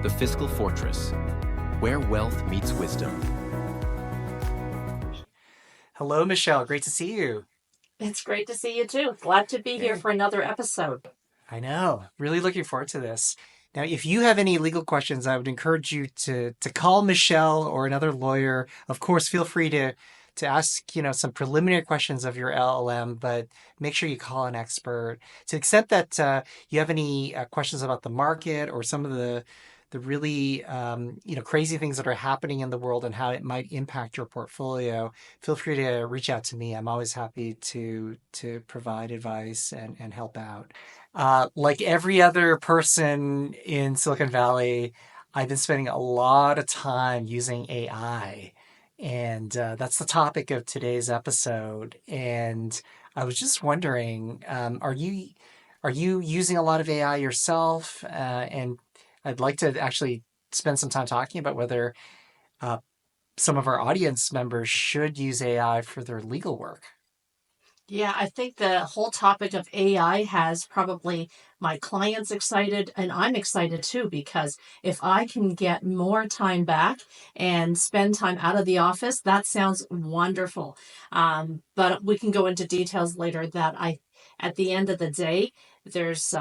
The Fiscal Fortress, where wealth meets wisdom. Hello, Michelle. Great to see you. It's great to see you too. Glad to be here Hey. for another episode. I know. Really looking forward to this. Now, if you have any legal questions, I would encourage you to call Michelle or another lawyer. Of course, feel free to ask, some preliminary questions of your LLM, but make sure you call an expert. To the extent that you have any questions about the market or some of the really crazy things that are happening in the world and how it might impact your portfolio, feel free to reach out to me. I'm always happy to provide advice and help out. Like every other person in Silicon Valley, I've been spending a lot of time using AI. And that's the topic of today's episode. And I was just wondering, are you using a lot of AI yourself? And I'd like to actually spend some time talking about whether uh, some of our audience members should use AI for their legal work. Yeah, I think the whole topic of AI has probably my clients excited, and I'm excited too, because if I can get more time back and spend time out of the office, that sounds wonderful. But we can go into details later at the end of the day, there's,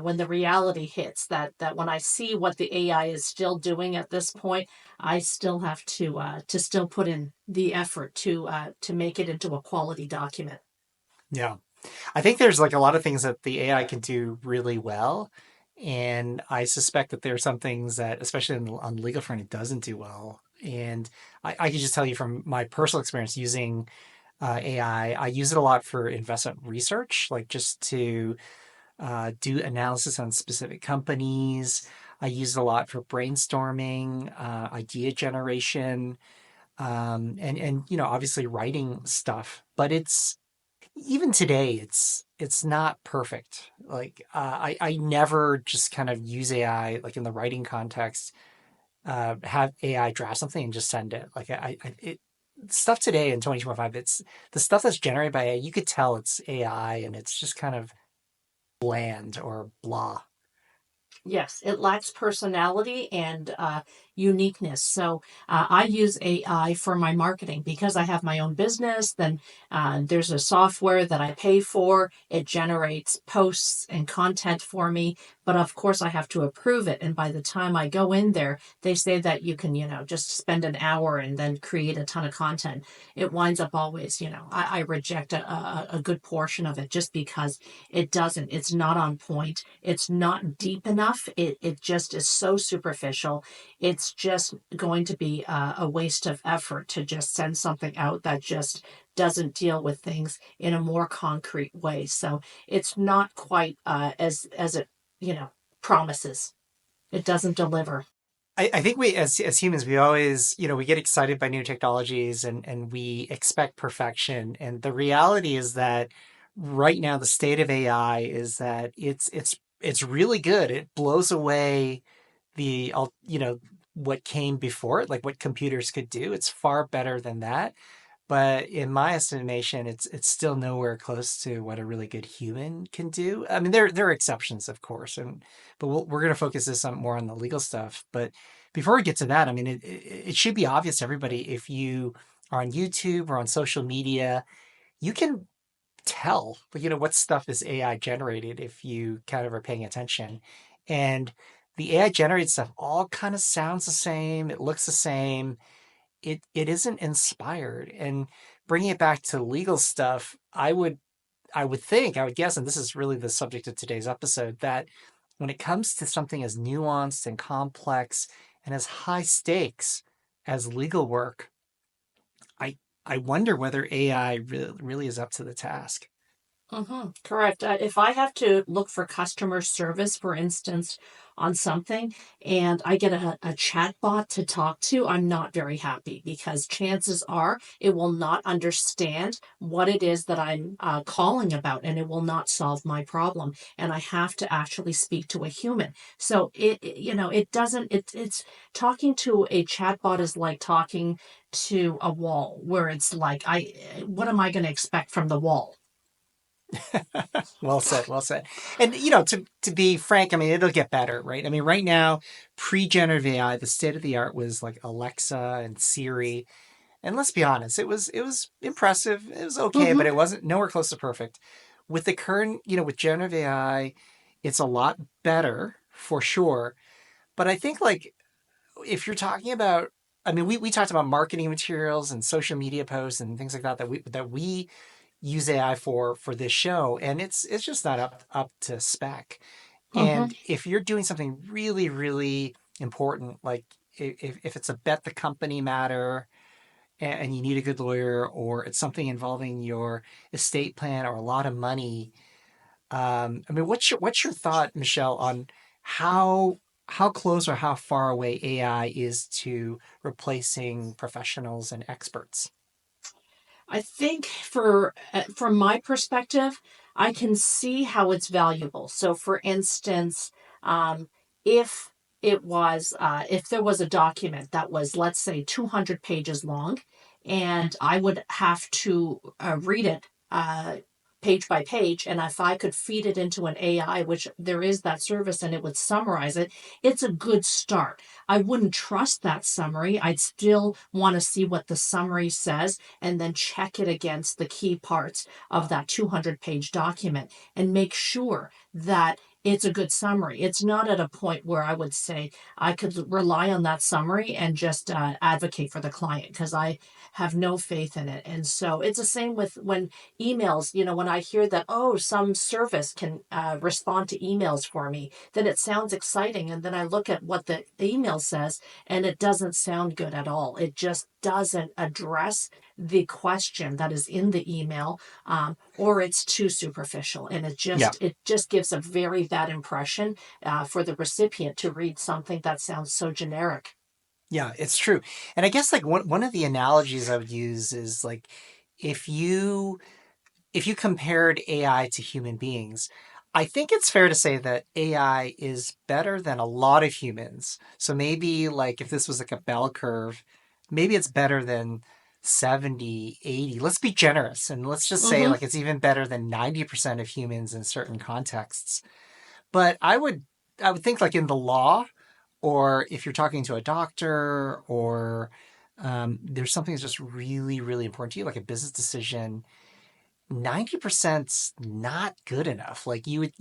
when the reality hits that when I see what the AI is still doing at this point, I still have to still put in the effort to make it into a quality document. Yeah. I think there's like a lot of things that the AI can do really well. And I suspect that there are some things that, especially on the legal front, it doesn't do well. And I can just tell you from my personal experience using AI, I use it a lot for investment research, like just to do analysis on specific companies. I use it a lot for brainstorming, idea generation, and obviously writing stuff. But it's even today it's not perfect. Like I never just kind of use AI like in the writing context, have AI draft something and just send it. Like it stuff today in 2025, it's the stuff that's generated by AI, you could tell it's AI and it's just kind of bland or blah. Yes, it lacks personality and uniqueness. So I use AI for my marketing because I have my own business. Then there's a software that I pay for. It generates posts and content for me. But of course, I have to approve it. And by the time I go in there, they say that you can, just spend an hour and then create a ton of content. It winds up always, I reject a good portion of it just because it's not on point. It's not deep enough. It just is so superficial. It's just going to be a waste of effort to just send something out that just doesn't deal with things in a more concrete way. So it's not quite as it, promises. It doesn't deliver. I think we as humans we always we get excited by new technologies and we expect perfection, and the reality is that right now the state of AI is that it's really good. It blows away what came before it, like what computers could do. It's far better than that. But in my estimation, it's still nowhere close to what a really good human can do. I mean, there are exceptions, of course, but we're going to focus this on more on the legal stuff. But before we get to that, I mean, it should be obvious to everybody if you are on YouTube or on social media, you can tell, what stuff is AI generated if you kind of are paying attention. And the AI generated stuff all kind of sounds the same. It looks the same. It isn't inspired. And bringing it back to legal stuff, I would guess, and this is really the subject of today's episode, that when it comes to something as nuanced and complex and as high stakes as legal work, I I wonder whether AI really is up to the task. Correct. If I have to look for customer service, for instance, on something, and I get a chat bot to talk to, I'm not very happy because chances are it will not understand what it is that I'm calling about, and it will not solve my problem. And I have to actually speak to a human. So it doesn't. It's talking to a chat bot is like talking to a wall, where it's like, what am I going to expect from the wall? Well said, well said. And to be frank, I mean, it'll get better, right? I mean, right now, pre-generative AI, the state of the art was like Alexa and Siri. And let's be honest, it was impressive. It was okay, but Hmm. it wasn't nowhere close to perfect. With the current, with generative AI, it's a lot better for sure. But I think like if you're talking about, I mean, we talked about marketing materials and social media posts and things like that that we use AI for this show, and it's just not up to spec. Hmm. And if you're doing something really really important, like if it's a bet the company matter and you need a good lawyer, or it's something involving your estate plan or a lot of money, I mean, what's your thought, Michelle, on how how close or how far away AI is to replacing professionals and experts? I think for from my perspective, I can see how it's valuable. So, for instance, if if there was a document that was, let's say, 200 pages long, and I would have to read it page by page, and if I could feed it into an AI, which there is that service, and it would summarize it, it's a good start. I wouldn't trust that summary. I'd still want to see what the summary says and then check it against the key parts of that 200-page document and make sure that it's a good summary. It's not at a point where I would say I could rely on that summary and just advocate for the client, because I have no faith in it. And so it's the same with when emails, when I hear that, oh, some service can respond to emails for me, then it sounds exciting. And then I look at what the email says, and it doesn't sound good at all. It just doesn't address the question that is in the email, or it's too superficial, and it Yeah. just it just gives a very bad impression for the recipient to read something that sounds so generic. Yeah, it's true. And I guess like one of the analogies I would use is like if you if you compared AI to human beings, I think it's fair to say that AI is better than a lot of humans. So maybe like if this was like a bell curve, maybe it's better than 70, 80. Let's be generous and let's just say Mm-hmm. like it's even better than 90% of humans in certain contexts. But I would think like in the law, or if you're talking to a doctor, or there's something that's just really, really important to you, like a business decision, 90%'s not good enough. Like you'd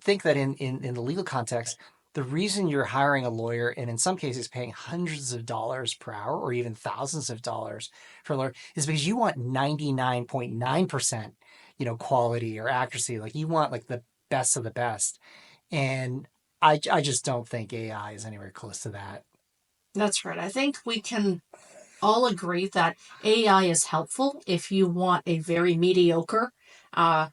think that in the legal context, the reason you're hiring a lawyer and in some cases paying hundreds of dollars per hour or even thousands of dollars for a lawyer is because you want 99.9%, quality or accuracy. Like you want like the best of the best. And I just don't think AI is anywhere close to that. That's right. I think we can all agree that AI is helpful if you want a very mediocre uh,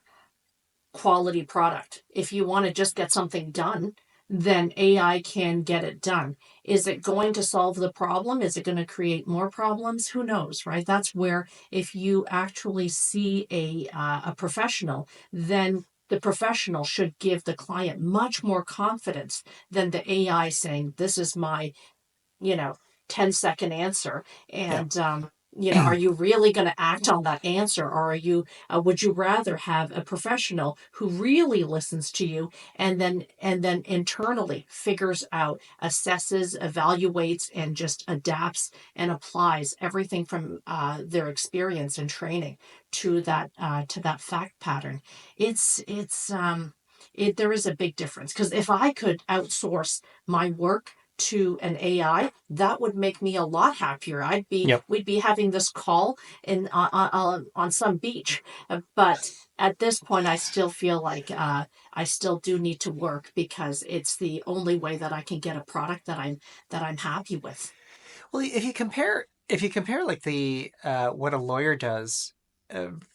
quality product. If you want to just get something done, then AI can get it done. Is it going to solve the problem? Is it going to create more problems? Who knows, right? That's where if you actually see a professional, then the professional should give the client much more confidence than the AI saying, "This is my you know 10-second answer." Yeah. And are you really going to act on that answer, or are you would you rather have a professional who really listens to you and then internally figures out, assesses, evaluates, and just adapts and applies everything from their experience and training to that fact pattern? There is a big difference, because if I could outsource my work to an AI, that would make me a lot happier. Yep. We'd be having this call in on some beach. But at this point, I still feel like I still do need to work, because it's the only way that I can get a product that I'm happy with. Well, if you compare like the what a lawyer does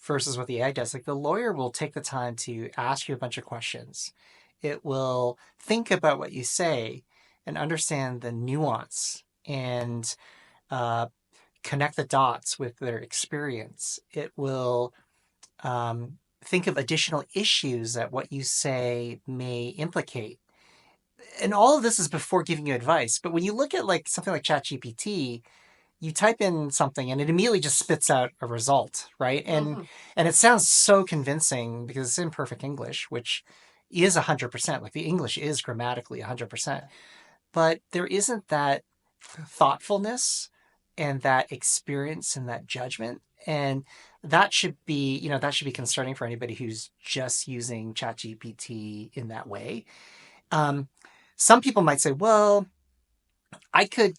versus what the AI does, like the lawyer will take the time to ask you a bunch of questions. It will think about what you say and understand the nuance and uh, connect the dots with their experience. It will think of additional issues that what you say may implicate. And all of this is before giving you advice. But when you look at like something like ChatGPT, you type in something and it immediately just spits out a result, right? Hmm. And it sounds so convincing because it's in perfect English, which is 100%. Like the English is grammatically 100%. But there isn't that thoughtfulness and that experience and that judgment. And that should be, that should be concerning for anybody who's just using ChatGPT in that way. Um, some people might say, well, I could,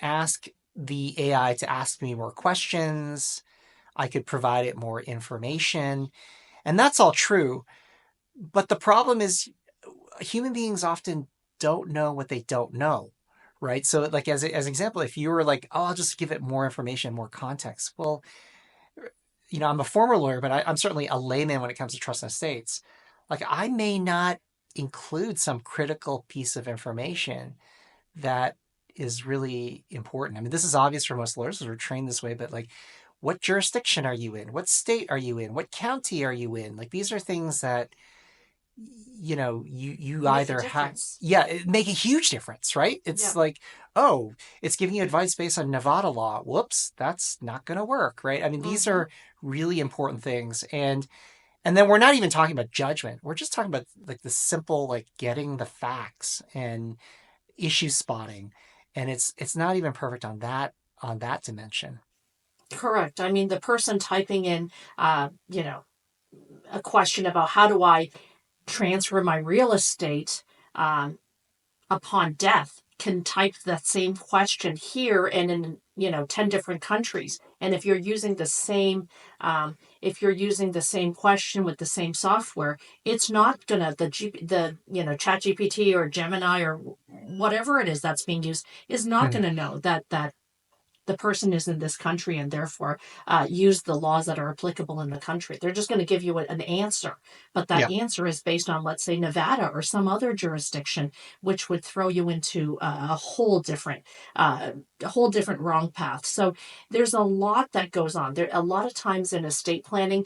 ask the AI to ask me more questions. I could provide it more information. And that's all true. But the problem is human beings often don't know what they don't know. Right. So like as an example, if you were like, oh, I'll just give it more information, more context. Well, I'm a former lawyer, but I'm certainly a layman when it comes to trust and estates. Like I may not include some critical piece of information that is really important. I mean, this is obvious for most lawyers because we're trained this way, but like, what jurisdiction are you in? What state are you in? What county are you in? Like, these are things that, you Make a either have, difference. yeah, it make a huge difference, right? It's Yeah. like, oh, it's giving you advice based on Nevada law. Whoops, that's not going to work, right? I mean, these Hmm. are really important things. And then we're not even talking about judgment. We're just talking about like the simple, like getting the facts and issue spotting, and it's not even perfect on that dimension. Correct. I mean, the person typing in, a question about how do I transfer my real estate um, upon death can type that same question here and in 10 different countries. And if you're using the same question with the same software, it's not gonna the chat gpt or Gemini or whatever it is that's being used is not Mhm. gonna know that the person is in this country and therefore use the laws that are applicable in the country. They're just going to give you an answer, but that Yeah, answer is based on, let's say, Nevada or some other jurisdiction, which would throw you into a whole different wrong path. So there's a lot that goes on there. A lot of times in estate planning,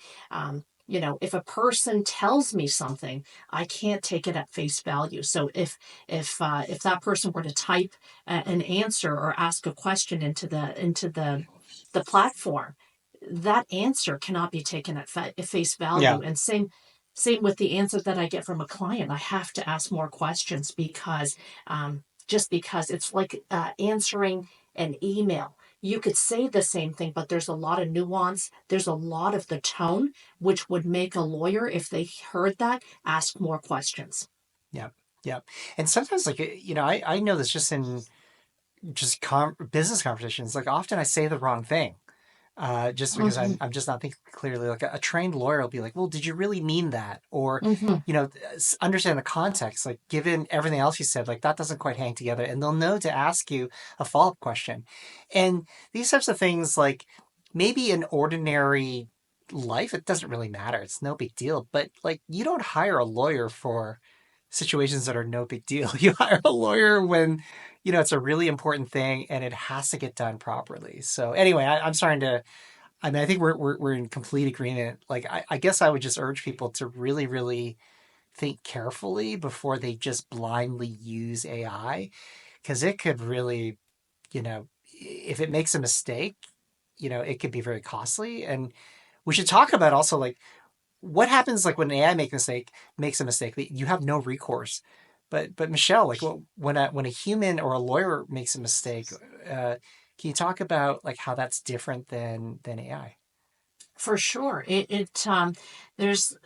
if a person tells me something, I can't take it at face value. So if that person were to type an answer or ask a question into the platform, that answer cannot be taken at face yeah, value. And same with the answer that I get from a client. I have to ask more questions because just because it's like answering an email. You could say the same thing, but there's a lot of nuance. There's a lot of the tone, which would make a lawyer, if they heard that, ask more questions. yeah, yeah. And sometimes, like, I know this just in just business conversations. Like, often I say the wrong thing. Just because I'm, Hmm. I'm just not thinking clearly. Like a trained lawyer will be like, well, did you really mean that? Or, Hmm. understand the context, like given everything else you said, like that doesn't quite hang together. And they'll know to ask you a follow-up question. And these types of things, like maybe in ordinary life, it doesn't really matter. It's no big deal. But like you don't hire a lawyer for situations that are no big deal. You hire a lawyer when, it's a really important thing and it has to get done properly. So anyway, I'm starting to I mean, I think we're in complete agreement. Like, I guess I would just urge people to really, really think carefully before they just blindly use AI, because it could really, if it makes a mistake, it could be very costly. And we should talk about also like what happens like when an AI makes a mistake, you have no recourse. But Michelle, like when a human or a lawyer makes a mistake, can you talk about like how that's different than AI? For sure. There's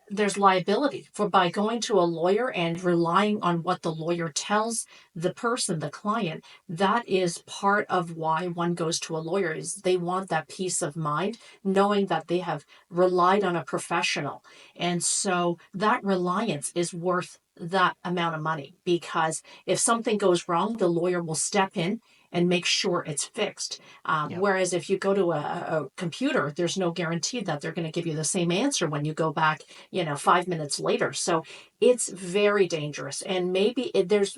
there's liability for by going to a lawyer and relying on what the lawyer tells the person, the client. That is part of why one goes to a lawyer, is they want that peace of mind, knowing that they have relied on a professional. And so that reliance is worth that amount of money, because if something goes wrong, the lawyer will step in and make sure it's fixed. Yeah. Whereas if you go to a computer, there's no guarantee that they're going to give you the same answer when you go back, 5 minutes later. So it's very dangerous. And maybe there's,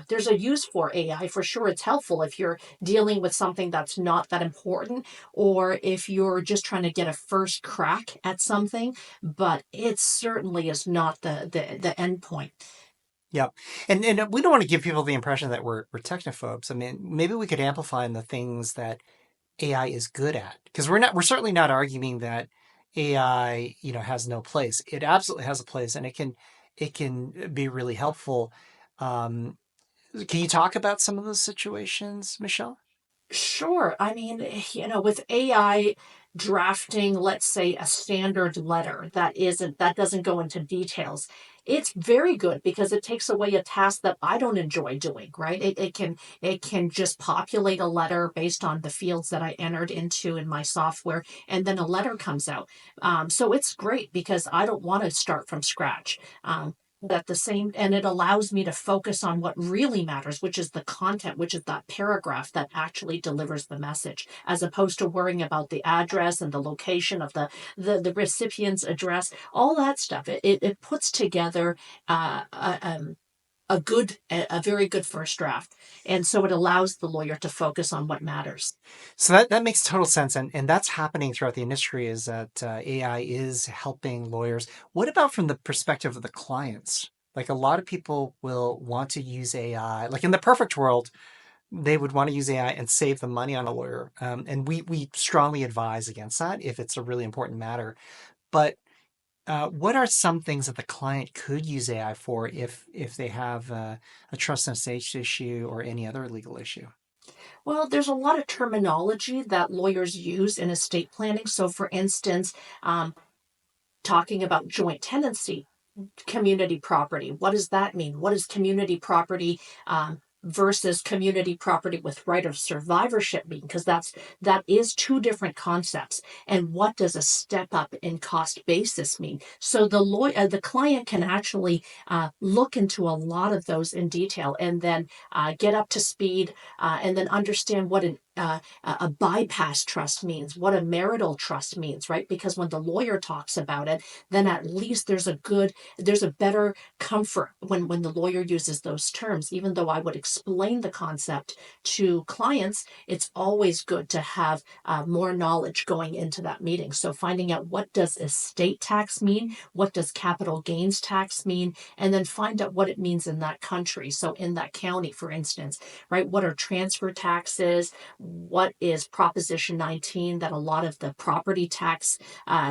there's a use for AI for sure. It's helpful if you're dealing with something that's not that important, or if you're just trying to get a first crack at something. But it certainly is not the end point. Yeah. And we don't want to give people the impression that we're technophobes. I mean, maybe we could amplify on the things that AI is good at, because we're certainly not arguing that AI, has no place. It absolutely has a place, and it can be really helpful. Um, can you talk about some of those situations, Michelle? Sure. I mean, with AI drafting, let's say, a standard letter that doesn't go into details, it's very good because it takes away a task that I don't enjoy doing, right? It can just populate a letter based on the fields that I entered into in my software, and then a letter comes out. So it's great because I don't want to start from scratch. At the same and it allows me to focus on what really matters, which is the content, which is that paragraph that actually delivers the message, as opposed to worrying about the address and the location of the recipient's address, all that stuff. It puts together a very good first draft, and so it allows the lawyer to focus on what matters. So that makes total sense, and that's happening throughout the industry. Is that AI is helping lawyers? What about from the perspective of the clients? Like a lot of people will want to use AI. Like in the perfect world, they would want to use AI and save the money on a lawyer. And we strongly advise against that if it's a really important matter. But what are some things that the client could use AI for if they have a trust and estate issue or any other legal issue? Well, there's a lot of terminology that lawyers use in estate planning. So, for instance, talking about joint tenancy, community property. What does that mean? What is community property versus community property with right of survivorship mean? Because that is two different concepts. And what does a step up in cost basis mean? So the client can actually look into a lot of those in detail, and then get up to speed, and then understand what a bypass trust means, what a marital trust means, right? Because when the lawyer talks about it, then at least there's a better comfort when the lawyer uses those terms. Even though I would explain the concept to clients, it's always good to have more knowledge going into that meeting. So finding out, what does estate tax mean, what does capital gains tax mean, and then find out what it means in that country. So in that county, for instance, right, what are transfer taxes, what is Proposition 19, that a lot of the property tax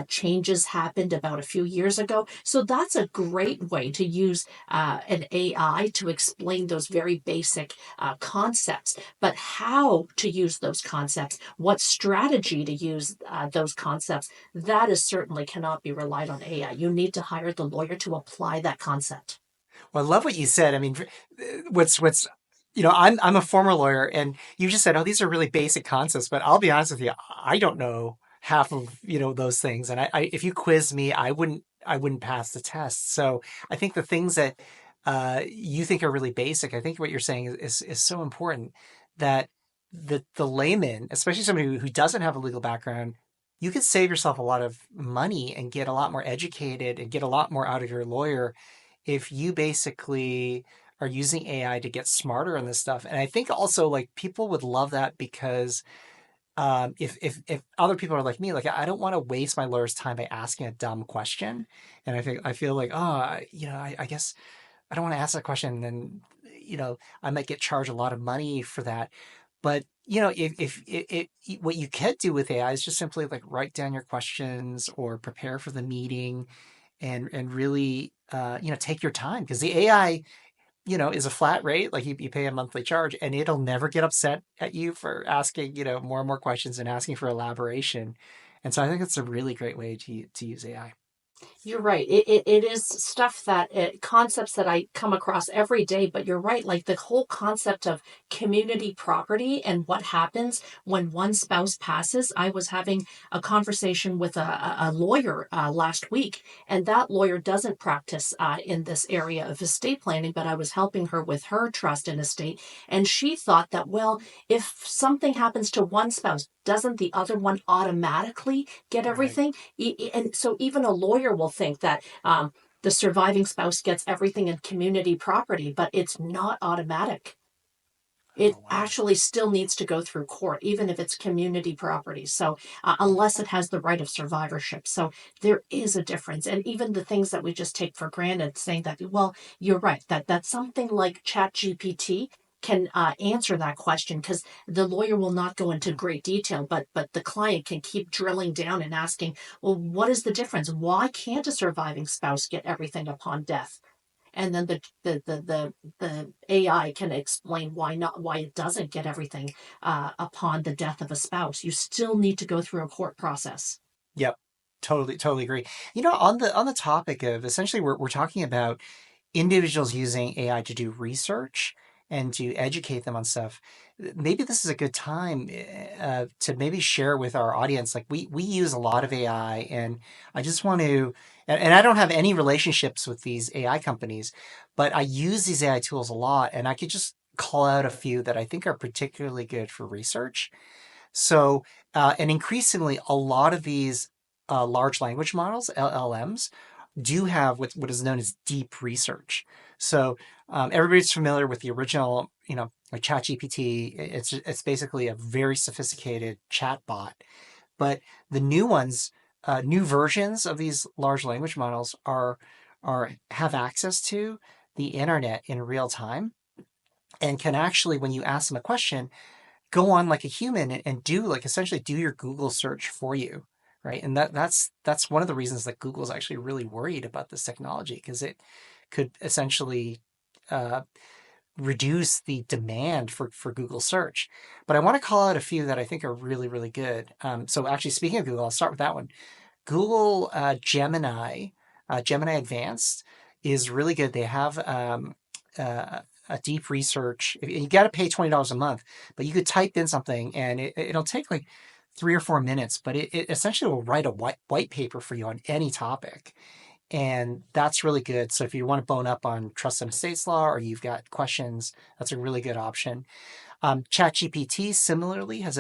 changes happened about a few years ago. So that's a great way to use an AI to explain those very basic concepts. But how to use those concepts, what strategy to use those concepts, that is certainly cannot be relied on AI. You need to hire the lawyer to apply that concept. Well, I love what you said. I mean, what's I'm a former lawyer, and you just said, "Oh, these are really basic concepts." But I'll be honest with you, I don't know half of those things. And if you quiz me, I wouldn't pass the test. So I think the things that you think are really basic, I think what you're saying is so important that the layman, especially somebody who doesn't have a legal background, you could save yourself a lot of money and get a lot more educated and get a lot more out of your lawyer if you basically are using AI to get smarter on this stuff. And I think also like people would love that because if other people are like me, like I don't want to waste my lawyer's time by asking a dumb question. And I feel like, I guess I don't want to ask that question. And then, I might get charged a lot of money for that. But if what you can do with AI is just simply like write down your questions or prepare for the meeting and really take your time, because the AI is a flat rate, like you pay a monthly charge, and it'll never get upset at you for asking more and more questions and asking for elaboration. And so I think it's a really great way to use AI. You're right. It is stuff concepts that I come across every day, but you're right. Like the whole concept of community property and what happens when one spouse passes. I was having a conversation with a lawyer last week, and that lawyer doesn't practice in this area of estate planning, but I was helping her with her trust and estate. And she thought that, well, if something happens to one spouse, doesn't the other one automatically get Right. everything? And so even a lawyer will think that the surviving spouse gets everything in community property, but it's not automatic. it Oh, wow. actually still needs to go through court, even if it's community property. So, unless it has the right of survivorship. So, there is a difference. And even the things that we just take for granted, saying that, well, you're right, that something like ChatGPT can answer that question because the lawyer will not go into great detail, but the client can keep drilling down and asking, well, what is the difference? Why can't a surviving spouse get everything upon death? And then the AI can explain why not, why it doesn't get everything upon the death of a spouse. You still need to go through a court process. Yep. Totally agree. On the topic of essentially we're talking about individuals using AI to do research and to educate them on stuff. Maybe this is a good time to maybe share with our audience. Like we use a lot of AI, and I just want to, and I don't have any relationships with these AI companies, but I use these AI tools a lot, and I could just call out a few that I think are particularly good for research. So, and increasingly, a lot of these large language models, LLMs, do have what is known as deep research. So, everybody's familiar with the original, like ChatGPT. It's basically a very sophisticated chatbot. But the new ones, new versions of these large language models are have access to the internet in real time and can actually, when you ask them a question, go on like a human and do like essentially do your Google search for you, right? And that's one of the reasons that Google's actually really worried about this technology because it could essentially uh, reduce the demand for Google search. But I want to call out a few that I think are really good. So actually, speaking of Google, I'll start with that one. Google Gemini Advanced is really good. They have a deep research. You got to pay $20 a month, but you could type in something and it'll take like 3 or 4 minutes, but it essentially will write a white paper for you on any topic. And that's really good. So if you want to bone up on trust and estates law or you've got questions, that's a really good option. ChatGPT similarly has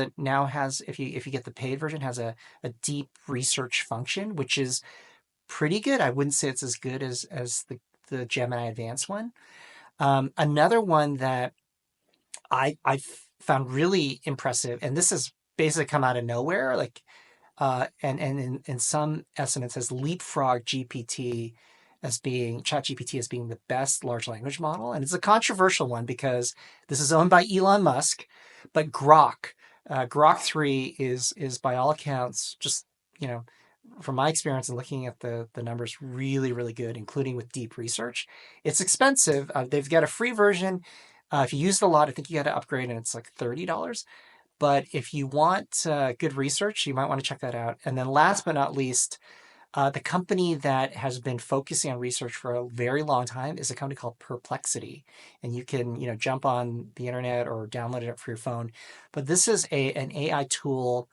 if you get the paid version has a deep research function, which is pretty good. I wouldn't say it's as good as the Gemini Advanced one. Another one that I found really impressive, and this has basically come out of nowhere, like and in some estimates has leapfrog GPT as being ChatGPT as being the best large language model, and it's a controversial one because this is owned by Elon Musk, but Grok 3 is by all accounts just you know from my experience and looking at the numbers really good, including with deep research. It's expensive. They've got a free version. If you use it a lot, I think you got to upgrade, and it's like $30. But if you want good research, you might want to check that out. And then last but not least, the company that has been focusing on research for a very long time is a company called Perplexity. And you can, jump on the internet or download it for your phone. But this is an AI tool.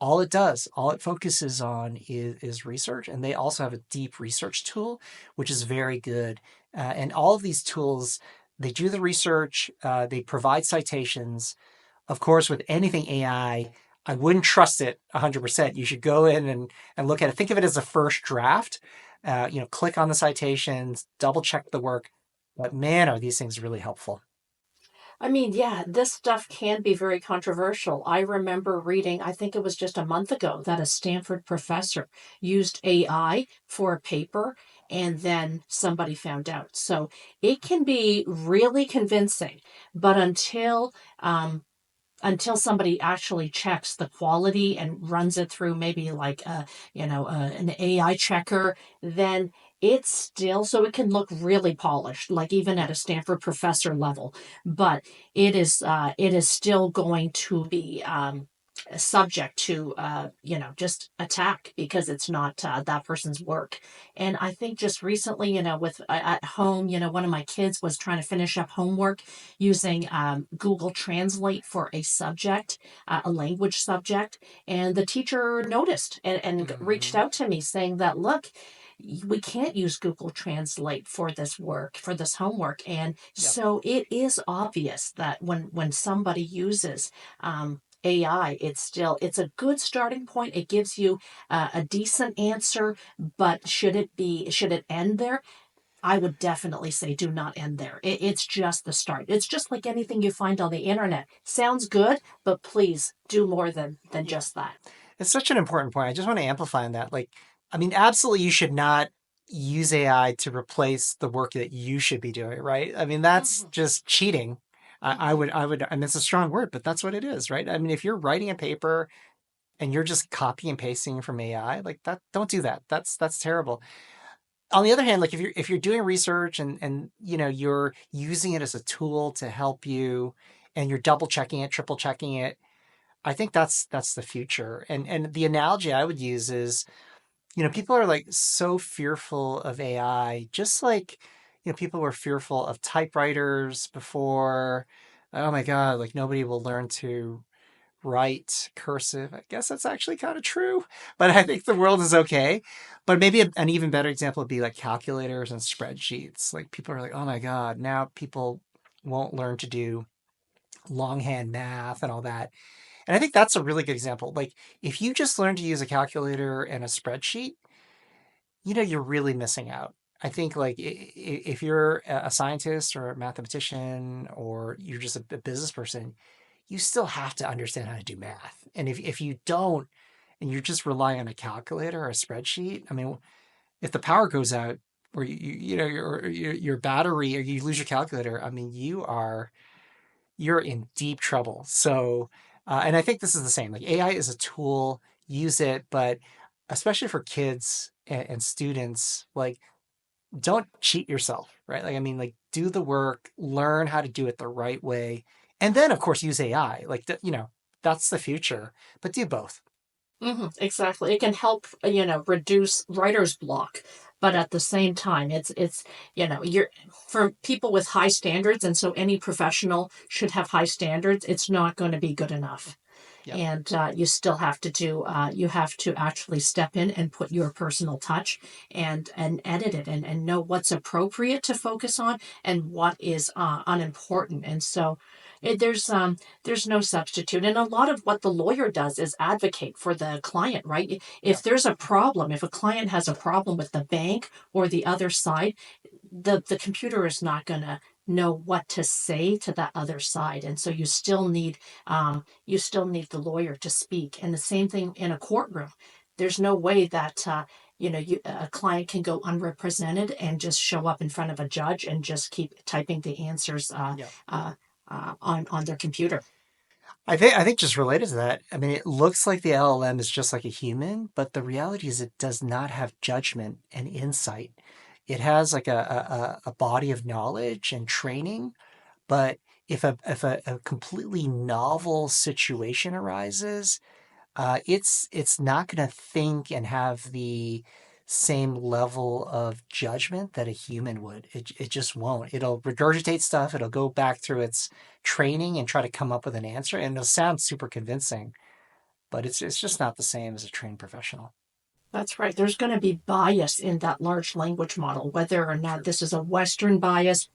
All it focuses on is research. And they also have a deep research tool, which is very good. And all of these tools, they do the research, they provide citations. Of course, with anything I wouldn't trust it 100%. You should go in and look at it. Think of it as a first draft. Click on the citations, double check the work. But man, are these things really helpful. I mean, yeah, this stuff can be very controversial. I remember reading, I think it was just a month ago, that a Stanford professor used AI for a paper and then somebody found out. So it can be really convincing, but until somebody actually checks the quality and runs it through maybe like an AI checker, then it's still, so it can look really polished, like even at Yeah. a Stanford professor level, but it is still going to be subject to just attack because it's not that person's work. And I think just recently, with at home, one of my kids was trying to finish up homework using Google Translate for a subject, a language subject, and the teacher noticed and reached Hmm. out to me saying that, look, we can't use Google Translate for this work, for this homework. And Yep. so it is obvious that when somebody uses AI, it's a good starting point. It gives you a decent answer, but should it end there? I would definitely say do not end there. It's just the start. It's just like anything you find on the internet. Sounds good, but please do more than Yeah. just that. It's such an important point. I just want to amplify on that. Like, I mean, absolutely, you should not use AI to replace the work that you should be doing, right? I mean, that's Hmm. just cheating. Hmm. I would, and it's a strong word, but that's what it is, right? I mean, if you're writing a paper and you're just copy and pasting from AI, like that, don't do that. That's terrible. On the other hand, like if you're doing research and you know you're using it as a tool to help you, and you're double checking it, triple checking it, I think that's the future. And the analogy I would use is, you know, people are like so fearful of AI, just like, you know, people were fearful of typewriters before. Oh my God, like nobody will learn to write cursive. I guess that's actually kind of true, but I think the world is okay. But maybe an even better example would be like calculators and spreadsheets. Like people are like, oh my God, now people won't learn to do longhand math and all that. And I think that's a really good example. Like if you just learn to use a calculator and a spreadsheet, you know, you're really missing out. I think like if you're a scientist or a mathematician or you're just a business person, you still have to understand how to do math. And if you don't, and you're just relying on a calculator or a spreadsheet, I mean, if the power goes out or you know your battery or you lose your calculator, I mean, you're in deep trouble. So, and I think this is the same. Like AI is a tool, use it, but especially for kids and students, like don't cheat yourself, right? Like I mean, like do the work, learn how to do it the right way, and then of course use AI. Like you know, that's the future. But do both. Hmm. Exactly. It can help, reduce writer's block, but Yep. at the same time, it's you're for people with high standards, and so any professional should have high standards. It's not going to be good enough. Yep. And you still have to you have to actually step in and put your personal touch and edit it and know what's appropriate to focus on and what is unimportant. And so there's no substitute. And a lot of what the lawyer does is advocate for the client, right? If Yep. there's a problem, if a client has a problem with the bank or the other side, the computer is not going to know what to say to that other side. And so you still need the lawyer to speak. And the same thing in a courtroom. There's no way that a client can go unrepresented and just show up in front of a judge and just keep typing the answers Yep. on their computer. I think just related to that, I mean, it looks like the LLM is just like a human, but the reality is it does not have judgment and insight. It has like a body of knowledge and training, but if a completely novel situation arises, it's not going to think and have the same level of judgment that a human would. It just won't. It'll regurgitate stuff. It'll go back through its training and try to come up with an answer, and it'll sound super convincing, but it's just not the same as a trained professional. That's right. There's going to be bias in that large language model, whether or not Sure. this is a Western bias,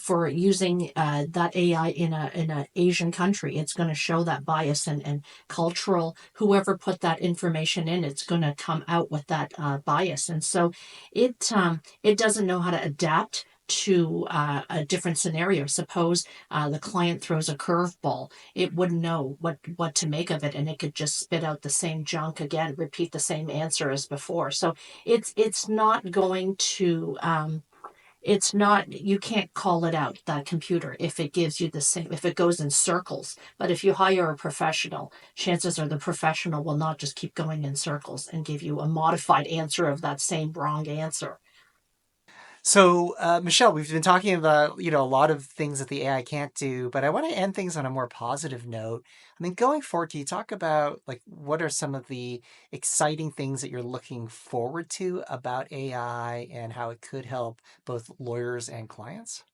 for using that AI in a Asian country. It's going to show that bias and cultural. Whoever put that information in, it's going to come out with that bias, and so it doesn't know how to adapt to a different scenario. Suppose the client throws a curveball, it wouldn't know what to make of it, and it could just spit out the same junk again, repeat the same answer as before. So it's not going to it's not, you can't call it out, that computer, if it gives you the same, if it goes in circles. But if you hire a professional, chances are the professional will not just keep going in circles and give you a modified answer of that same wrong answer. So, Michelle, we've been talking about, you know, a lot of things that the AI can't do, but I want to end things on a more positive note. I mean, going forward, can you talk about like what are some of the exciting things that you're looking forward to about AI and how it could help both lawyers and clients?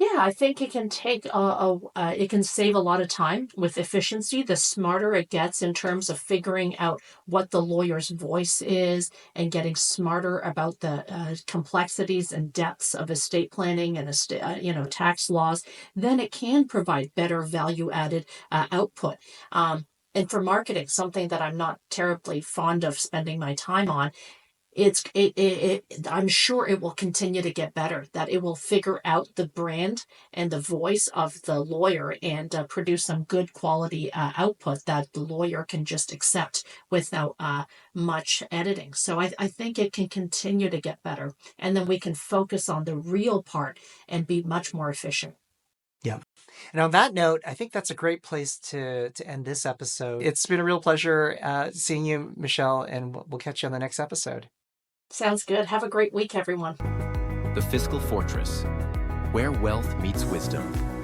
Yeah, I think it can it can save a lot of time with efficiency. The smarter it gets in terms of figuring out what the lawyer's voice is and getting smarter about the complexities and depths of estate planning and tax laws, then it can provide better value added output. And for marketing, something that I'm not terribly fond of spending my time on, I'm sure it will continue to get better, that it will figure out the brand and the voice of the lawyer and produce some good quality output that the lawyer can just accept without much editing. So I think it can continue to get better. And then we can focus on the real part and be much more efficient. Yeah. And on that note, I think that's a great place to end this episode. It's been a real pleasure seeing you, Michelle, and we'll catch you on the next episode. Sounds good. Have a great week, everyone. The Fiscal Fortress, where wealth meets wisdom.